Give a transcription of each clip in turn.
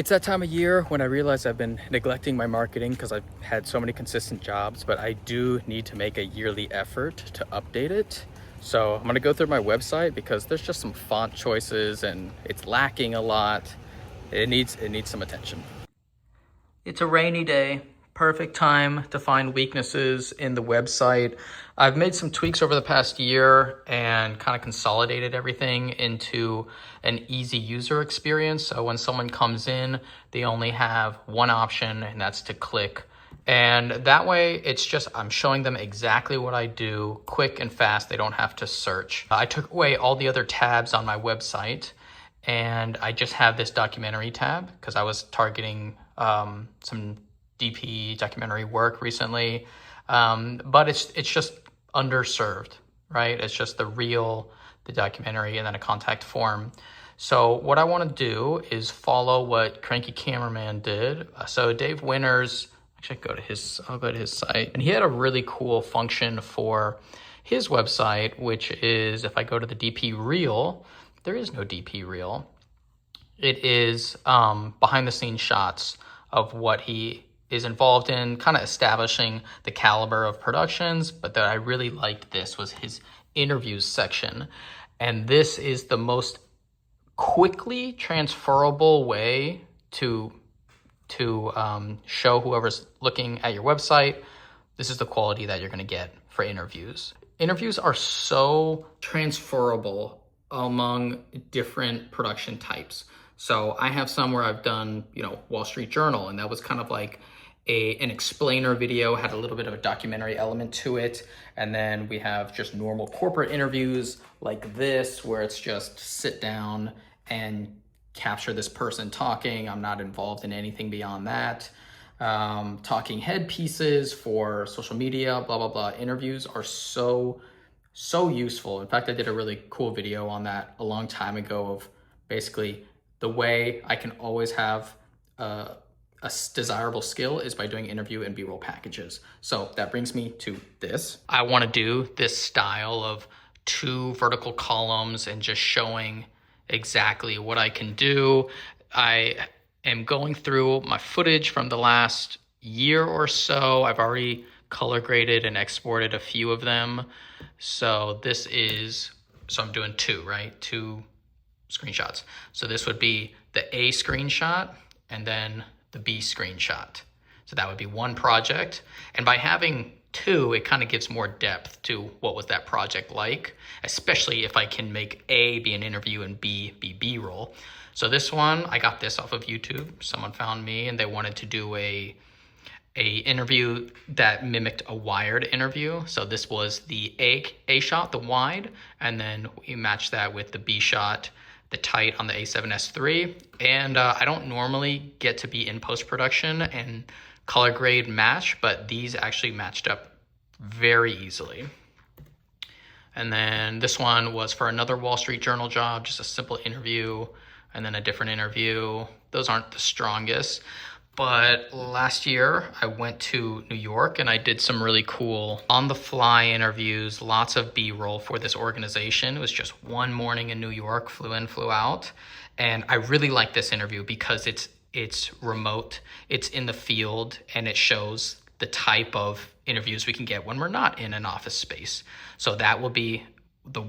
It's that time of year when I realize I've been neglecting my marketing because I've had so many consistent jobs, but I do need to make a yearly effort to update it. So I'm gonna go through my website because there's just some font choices and it's lacking a lot. It needs some attention. It's a rainy day, perfect time to find weaknesses in the website. I've made some tweaks over the past year and kind of consolidated everything into an easy user experience. So when someone comes in, they only have one option, and that's to click. And that way, it's just, I'm showing them exactly what I do, quick and fast. They don't have to search. I took away all the other tabs on my website, and I just have this documentary tab because I was targeting some DP documentary work recently, but it's just underserved, right? It's just the documentary, and then a contact form. So what I want to do is follow what Cranky Cameraman did. So Dave Winters, actually I'll go to his site, and he had a really cool function for his website, which is, if I go to the DP reel, there is no DP reel. It is behind the scenes shots of what he is involved in, kind of establishing the caliber of productions. But that I really liked this was his interviews section. And this is the most quickly transferable way to show whoever's looking at your website, this is the quality that you're going to get for interviews. Interviews are so transferable among different production types. So I have some where I've done, Wall Street Journal, and that was kind of like an explainer video, had a little bit of a documentary element to it. And then we have just normal corporate interviews like this, where it's just sit down and capture this person talking. I'm not involved in anything beyond that. Talking head pieces for social media, blah, blah, blah. Interviews are so useful. In fact, I did a really cool video on that a long time ago of basically the way I can always have a desirable skill is by doing interview and B-roll packages. So that brings me to this. I want to do this style of 2 vertical columns and just showing exactly what I can do. I am going through my footage from the last year or so. I've already color graded and exported a few of them. So I'm doing 2, right? 2 screenshots. So this would be the A screenshot and then the B screenshot. So that would be one project. And by having 2, it kind of gives more depth to what was that project like, especially if I can make A be an interview and B be B-roll. So this one, I got this off of YouTube. Someone found me and they wanted to do a interview that mimicked a wired interview. So this was the A shot, the wide, and then we matched that with the B shot, the tight on the A7S III. And I don't normally get to be in post-production and color grade match, but these actually matched up very easily. And then this one was for another Wall Street Journal job, just a simple interview and then a different interview. Those aren't the strongest. But last year I went to New York and I did some really cool on-the-fly interviews, lots of B-roll for this organization. It was just one morning in New York, flew in, flew out. And I really like this interview because it's remote, it's in the field, and it shows the type of interviews we can get when we're not in an office space. So that will be the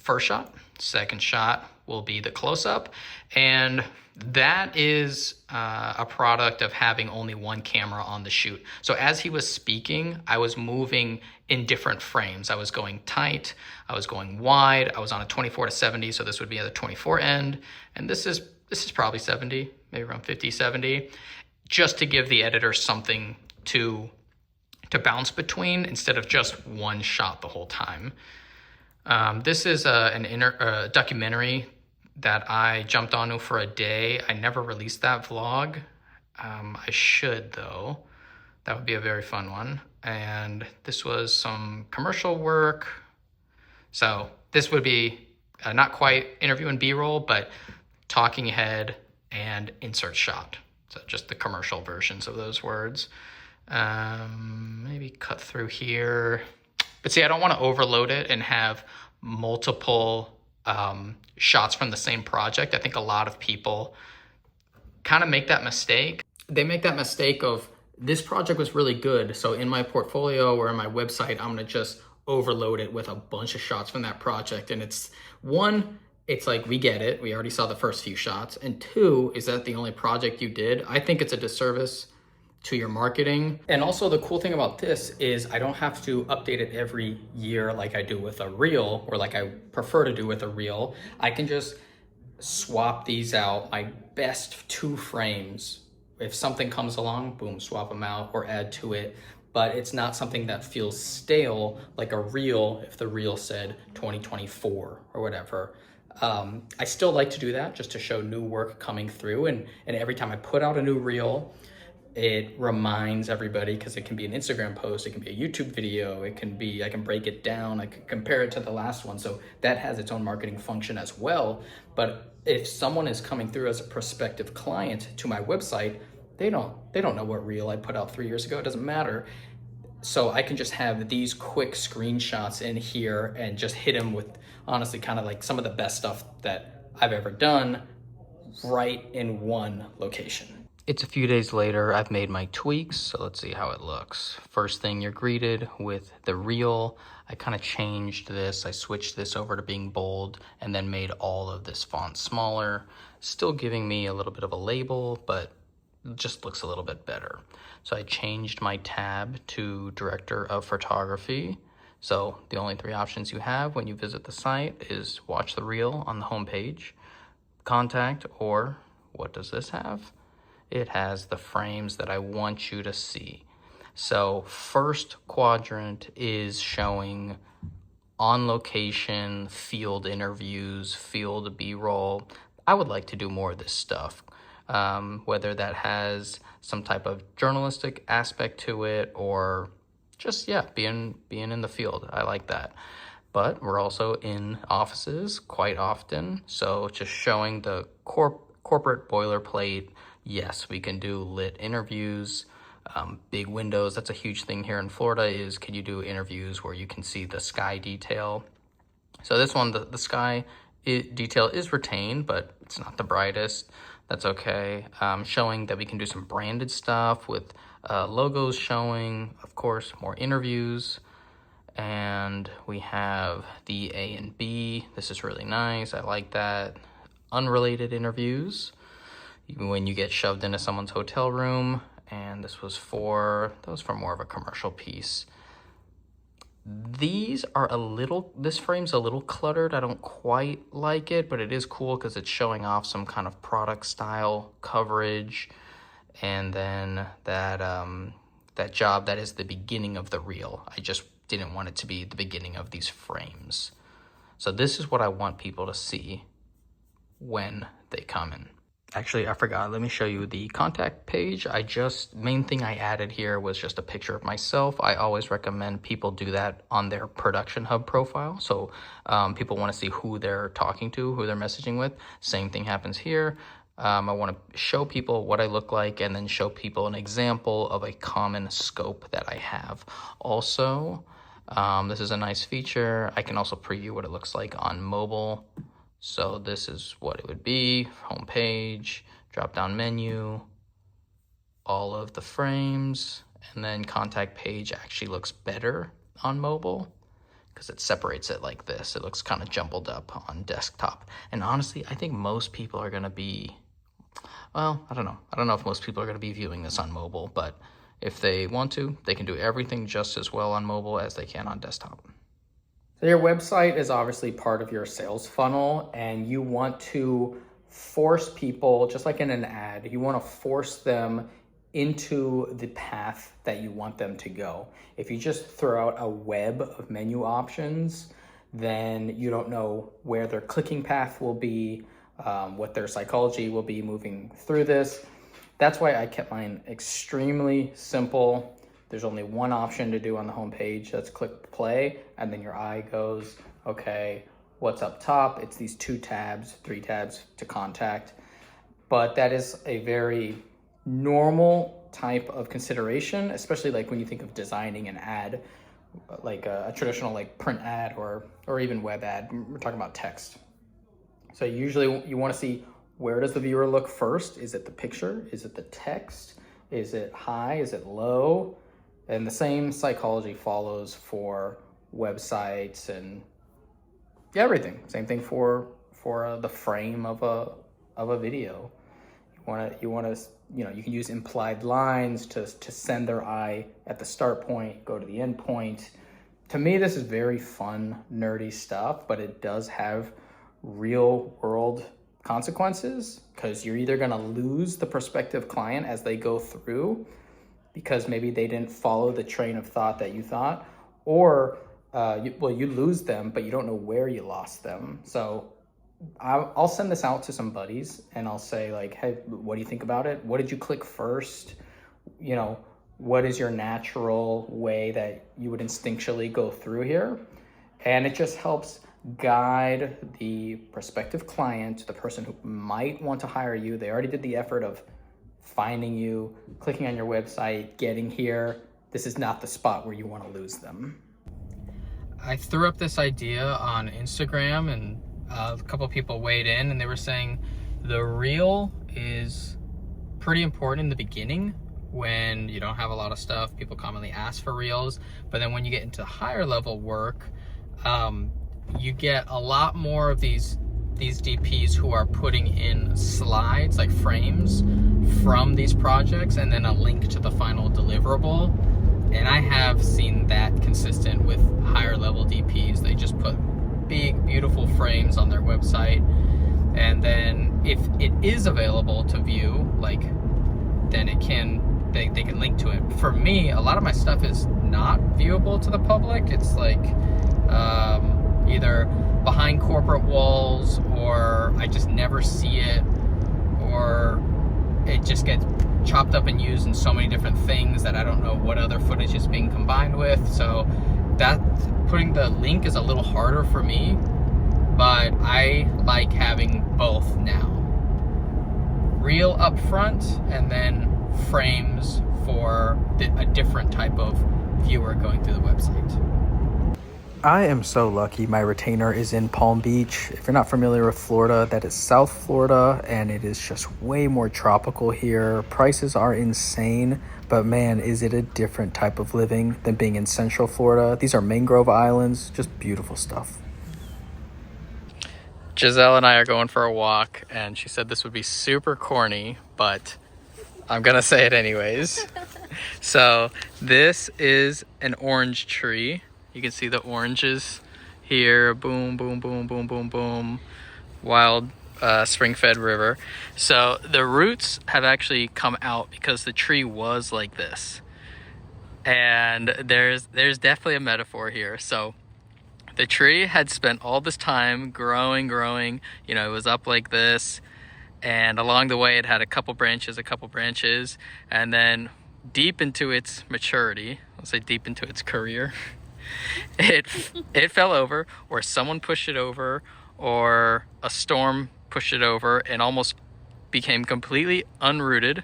first shot. Second shot will be the close-up. And that is a product of having only one camera on the shoot. So as he was speaking, I was moving in different frames. I was going tight, I was going wide, I was on a 24-70, so this would be at the 24 end. And this is probably 70, maybe around 50, 70, just to give the editor something to bounce between instead of just one shot the whole time. This is a documentary that I jumped onto for a day. I never released that vlog. I should though. That would be a very fun one. And this was some commercial work. So this would be not quite interview and B-roll, but talking head and insert shot. So just the commercial versions of those words. Maybe cut through here. But see, I don't want to overload it and have multiple shots from the same project. I think a lot of people kind of make that mistake. They make that mistake of, this project was really good, so in my portfolio or in my website, I'm gonna just overload it with a bunch of shots from that project. And it's one, it's like, we get it, we already saw the first few shots. And two, is that the only project you did? I think it's a disservice to your marketing. And also the cool thing about this is I don't have to update it every year like I do with a reel, or like I prefer to do with a reel. I can just swap these out, my best 2 frames. If something comes along, boom, swap them out or add to it. But it's not something that feels stale like a reel, if the reel said 2024 or whatever. I still like to do that just to show new work coming through. And every time I put out a new reel, it reminds everybody, because it can be an Instagram post, it can be a YouTube video, it can be, I can break it down, I can compare it to the last one. So that has its own marketing function as well. But if someone is coming through as a prospective client to my website, they don't know what reel I put out 3 years ago. It doesn't matter. So I can just have these quick screenshots in here and just hit them with, honestly, kind of like some of the best stuff that I've ever done right in one location. It's a few days later, I've made my tweaks, so let's see how it looks. First thing, you're greeted with the reel. I kind of changed this, I switched this over to being bold, and then made all of this font smaller, still giving me a little bit of a label, but it just looks a little bit better. So I changed my tab to Director of Photography. So the only 3 options you have when you visit the site is watch the reel on the home page, contact, or what does this have? It has the frames that I want you to see. So first quadrant is showing on location, field interviews, field B-roll. I would like to do more of this stuff, whether that has some type of journalistic aspect to it or just, yeah, being in the field. I like that. But we're also in offices quite often. So just showing the corporate boilerplate. Yes, we can do lit interviews, big windows. That's a huge thing here in Florida, is can you do interviews where you can see the sky detail? So this one, the sky detail is retained, but it's not the brightest. That's okay. Showing that we can do some branded stuff with logos showing, of course, more interviews. And we have the A and B. This is really nice. I like that. Unrelated interviews, when you get shoved into someone's hotel room, and that was for more of a commercial piece. These are this frame's a little cluttered. I don't quite like it, but it is cool because it's showing off some kind of product style coverage. And then that job that is the beginning of the reel, I just didn't want it to be the beginning of these frames. So this is what I want people to see when they come in. Actually, I forgot. Let me show you the contact page. Main thing I added here was just a picture of myself. I always recommend people do that on their Production Hub profile. So people want to see who they're talking to, who they're messaging with. Same thing happens here. I want to show people what I look like and then show people an example of a common scope that I have. Also, this is a nice feature. I can also preview what it looks like on mobile. So this is what it would be: home page, drop down menu, all of the frames, and then contact page actually looks better on mobile because it separates it like this. It looks kind of jumbled up on desktop. And honestly, I think most people are going to be, well, I don't know. I don't know if most people are going to be viewing this on mobile, but if they want to, they can do everything just as well on mobile as they can on desktop. So your website is obviously part of your sales funnel, and you want to force people, just like in an ad, you want to force them into the path that you want them to go. If you just throw out a web of menu options, then you don't know where their clicking path will be, what their psychology will be moving through this. That's why I kept mine extremely simple. There's only one option to do on the home page. That's click play, and then your eye goes, okay, what's up top? It's these 2 tabs, 3 tabs to contact. But that is a very normal type of consideration, especially like when you think of designing an ad, like a traditional like print ad or even web ad. We're talking about text. So usually you want to see where does the viewer look first? Is it the picture? Is it the text? Is it high? Is it low? And the same psychology follows for websites and everything. Same thing for the frame of a video. You want to you can use implied lines to send their eye at the start point, go to the end point. To me, this is very fun, nerdy stuff, but it does have real world consequences, because you're either going to lose the prospective client as they go through because maybe they didn't follow the train of thought that you thought, or you lose them, but you don't know where you lost them. So I'll send this out to some buddies and I'll say like, hey, what do you think about it? What did you click first? What is your natural way that you would instinctually go through here? And it just helps guide the prospective client, the person who might want to hire you. They already did the effort of finding you, clicking on your website, getting here. This is not the spot where you want to lose them. I threw up this idea on Instagram and a couple of people weighed in, and they were saying the reel is pretty important in the beginning when you don't have a lot of stuff. People commonly ask for reels, but then when you get into higher level work, you get a lot more of these DPs who are putting in slides, like frames from these projects, and then a link to the final deliverable. And I have seen that consistent with higher level DPs. They just put big, beautiful frames on their website. And then if it is available to view, like, then they can link to it. For me, a lot of my stuff is not viewable to the public. It's like either behind corporate walls, or I just never see it, or it just gets chopped up and used in so many different things that I don't know what other footage is being combined with. So that putting the link is a little harder for me, but I like having both now. Reel up front and then frames for a different type of viewer going through the website. I am so lucky my retainer is in Palm Beach. If you're not familiar with Florida, that is South Florida, and it is just way more tropical here. Prices are insane, but man, is it a different type of living than being in Central Florida. These are mangrove islands, just beautiful stuff. Giselle and I are going for a walk, and she said this would be super corny, but I'm gonna say it anyways. So this is an orange tree. You can see the oranges here. Boom, boom, boom, boom, boom, boom. Wild spring-fed river. So the roots have actually come out because the tree was like this. And there's definitely a metaphor here. So the tree had spent all this time growing. It was up like this. And along the way, it had a couple branches, and then deep into its maturity, I'll say deep into its career, it fell over, or someone pushed it over, or a storm pushed it over, and almost became completely uprooted,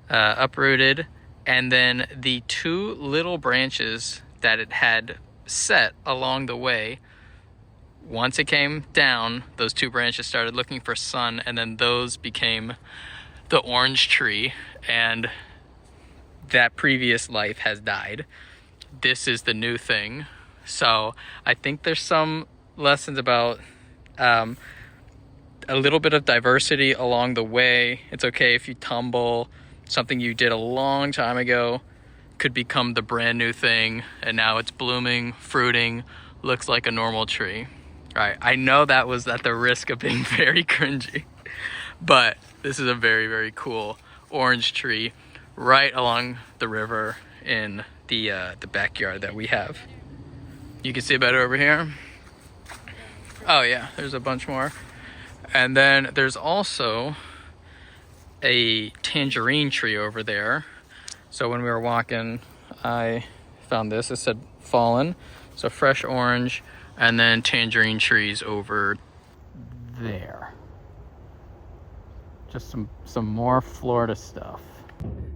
and then the two little branches that it had set along the way, once it came down, those two branches started looking for sun, and then those became the orange tree, and that previous life has died. This is the new thing. So I think there's some lessons about a little bit of diversity along the way. It's okay if you tumble. Something you did a long time ago could become the brand new thing, and now it's blooming, fruiting, looks like a normal tree. All right, I know that was at the risk of being very cringy, but this is a very, very cool orange tree right along the river in the backyard that we have. You can see it better over here. Oh yeah, there's a bunch more. And then there's also a tangerine tree over there. So when we were walking, I found this. It said fallen, so fresh orange, and then tangerine trees over there. Just some more Florida stuff.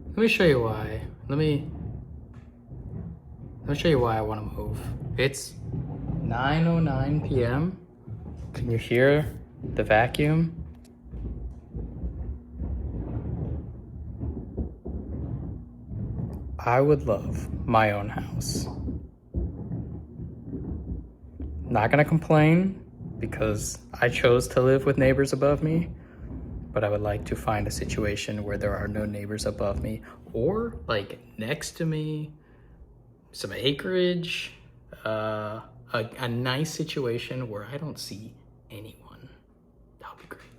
Let me show you why. Let me show you why I want to move. It's 9:09 p.m. Can you hear the vacuum? I would love my own house. Not gonna complain because I chose to live with neighbors above me, but I would like to find a situation where there are no neighbors above me or like next to me, some acreage, a nice situation where I don't see anyone. That would be great.